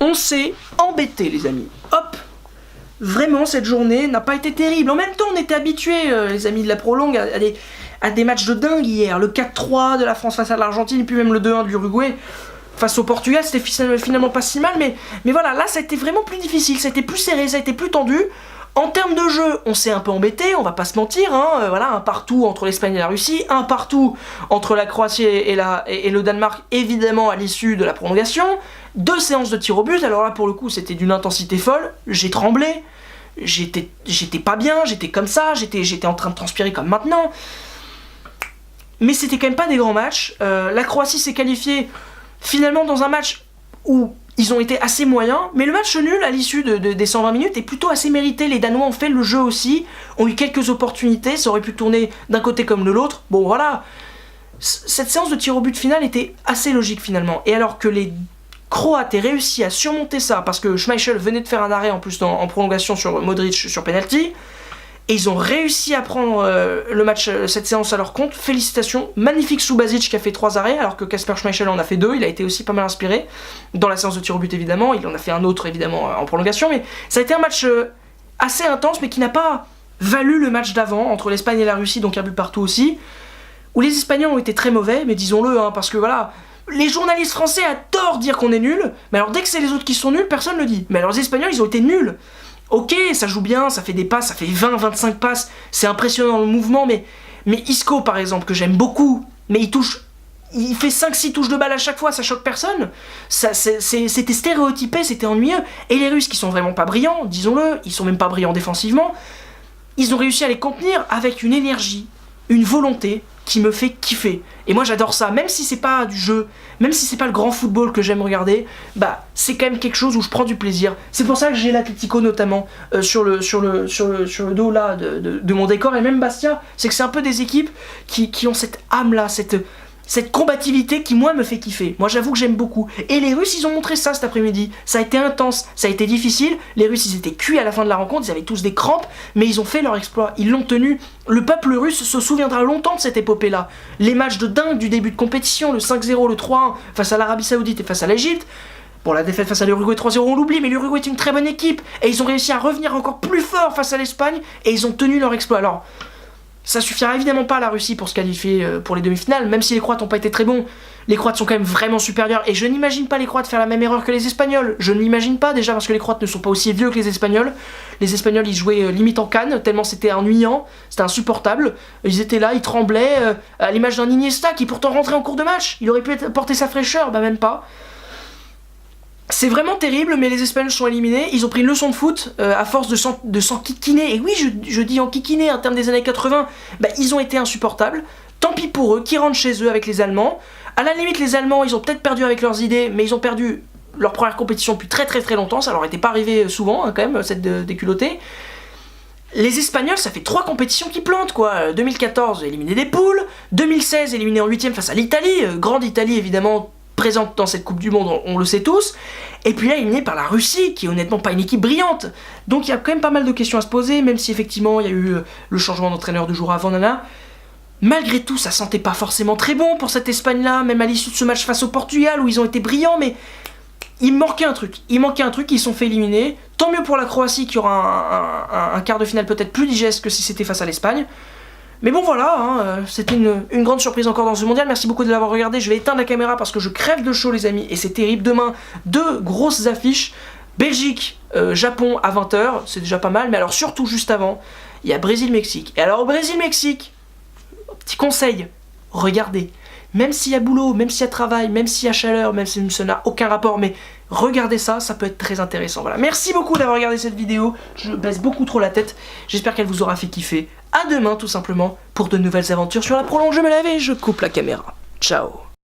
On s'est embêté, les amis. Hop. Vraiment, cette journée n'a pas été terrible. En même temps, on était habitués, les amis de la prolongue, à des matchs de dingue hier. Le 4-3 de la France face à l'Argentine, puis même le 2-1 de l'Uruguay face au Portugal, c'était finalement pas si mal. Mais voilà, là, ça a été vraiment plus difficile. Ça a été plus serré, ça a été plus tendu. En termes de jeu, on s'est un peu embêté, on va pas se mentir, hein, voilà, un partout entre l'Espagne et la Russie, un partout entre la Croatie et le Danemark, évidemment à l'issue de la prolongation, 2 séances de tir au but, alors là pour le coup c'était d'une intensité folle, j'ai tremblé, j'étais pas bien, j'étais comme ça, j'étais en train de transpirer comme maintenant, mais c'était quand même pas des grands matchs. La Croatie s'est qualifiée finalement dans un match où ils ont été assez moyens, mais le match nul à l'issue des 120 minutes est plutôt assez mérité. Les Danois ont fait le jeu aussi, ont eu quelques opportunités, ça aurait pu tourner d'un côté comme de l'autre. Bon voilà, cette séance de tir au but finale était assez logique finalement. Et alors que les Croates aient réussi à surmonter ça, parce que Schmeichel venait de faire un arrêt en plus en prolongation sur Modric sur penalty, et ils ont réussi à prendre le match, cette séance à leur compte. Félicitations, magnifique Subasic qui a fait 3 arrêts, alors que Kasper Schmeichel en a fait 2, il a été aussi pas mal inspiré, dans la séance de tir au but évidemment, il en a fait un autre évidemment en prolongation, mais ça a été un match assez intense, mais qui n'a pas valu le match d'avant, entre l'Espagne et la Russie, donc un but partout aussi, où les Espagnols ont été très mauvais, mais disons-le, hein, parce que voilà, les journalistes français adorent dire qu'on est nuls, mais alors dès que c'est les autres qui sont nuls, personne ne le dit. Mais alors les Espagnols, ils ont été nuls. Ok, ça joue bien, ça fait des passes, ça fait 20-25 passes, c'est impressionnant le mouvement, mais Isco par exemple, que j'aime beaucoup, mais il fait 5-6 touches de balle à chaque fois, ça choque personne. C'était stéréotypé, c'était ennuyeux. Et les Russes qui sont vraiment pas brillants, disons-le, ils sont même pas brillants défensivement, ils ont réussi à les contenir avec une énergie, une volonté qui me fait kiffer. Et moi j'adore ça, même si c'est pas du jeu, même si c'est pas le grand football que j'aime regarder, bah c'est quand même quelque chose où je prends du plaisir. C'est pour ça que j'ai l'Atlético notamment sur le dos là de mon décor, et même Bastia, c'est que c'est un peu des équipes qui ont cette âme là, cette combativité qui moi me fait kiffer. Moi j'avoue que j'aime beaucoup. Et les Russes ils ont montré ça cet après-midi. Ça a été intense, ça a été difficile. Les Russes ils étaient cuits à la fin de la rencontre, ils avaient tous des crampes, mais ils ont fait leur exploit, ils l'ont tenu. Le peuple russe se souviendra longtemps de cette épopée-là. Les matchs de dingue du début de compétition, le 5-0, le 3-1 face à l'Arabie Saoudite et face à l'Égypte. Bon, la défaite face à l'Uruguay 3-0 on l'oublie, mais l'Uruguay est une très bonne équipe. Et ils ont réussi à revenir encore plus fort face à l'Espagne, et ils ont tenu leur exploit. Alors, ça suffira évidemment pas à la Russie pour se qualifier pour les demi-finales, même si les Croates n'ont pas été très bons. Les Croates sont quand même vraiment supérieurs, et je n'imagine pas les Croates faire la même erreur que les Espagnols. Je ne l'imagine pas, déjà parce que les Croates ne sont pas aussi vieux que les Espagnols. Les Espagnols ils jouaient limite en canne, tellement c'était ennuyant, c'était insupportable. Ils étaient là, ils tremblaient, à l'image d'un Iniesta qui pourtant rentrait en cours de match. Il aurait pu porter sa fraîcheur, bah même pas. C'est vraiment terrible, mais les Espagnols sont éliminés. Ils ont pris une leçon de foot à force de s'enquiquiner. Et oui, je dis enquiquiner en termes des années 80. Bah, ils ont été insupportables. Tant pis pour eux, qui rentrent chez eux avec les Allemands. À la limite, les Allemands, ils ont peut-être perdu avec leurs idées, mais ils ont perdu leur première compétition depuis très très très longtemps. Ça leur était pas arrivé souvent, hein, quand même, cette déculottée. Les Espagnols, ça fait 3 compétitions qui plantent, quoi. 2014, éliminés des poules. 2016, éliminés en 8ème face à l'Italie. Grande Italie, évidemment, présente dans cette Coupe du Monde, on le sait tous, et puis là éliminé par la Russie, qui est honnêtement pas une équipe brillante. Donc il y a quand même pas mal de questions à se poser, même si effectivement il y a eu le changement d'entraîneur 2 jours avant, nana. Malgré tout, ça sentait pas forcément très bon pour cette Espagne-là, même à l'issue de ce match face au Portugal, où ils ont été brillants, mais il manquait un truc, ils se sont fait éliminer. Tant mieux pour la Croatie, qui aura un quart de finale peut-être plus digeste que si c'était face à l'Espagne. Mais bon voilà, hein, c'était une grande surprise encore dans ce mondial. Merci beaucoup de l'avoir regardé. Je vais éteindre la caméra parce que je crève de chaud les amis, et c'est terrible. Demain, 2 grosses affiches. Belgique, Japon à 20h, c'est déjà pas mal. Mais alors surtout juste avant, il y a Brésil-Mexique. Et alors au Brésil-Mexique, petit conseil, regardez. Même s'il y a boulot, même s'il y a travail, même s'il y a chaleur, même si ça n'a aucun rapport, mais regardez ça, ça peut être très intéressant. Voilà, merci beaucoup d'avoir regardé cette vidéo. Je baisse beaucoup trop la tête. J'espère qu'elle vous aura fait kiffer. À demain tout simplement pour de nouvelles aventures sur la prolonge. Je me lave et je coupe la caméra. Ciao.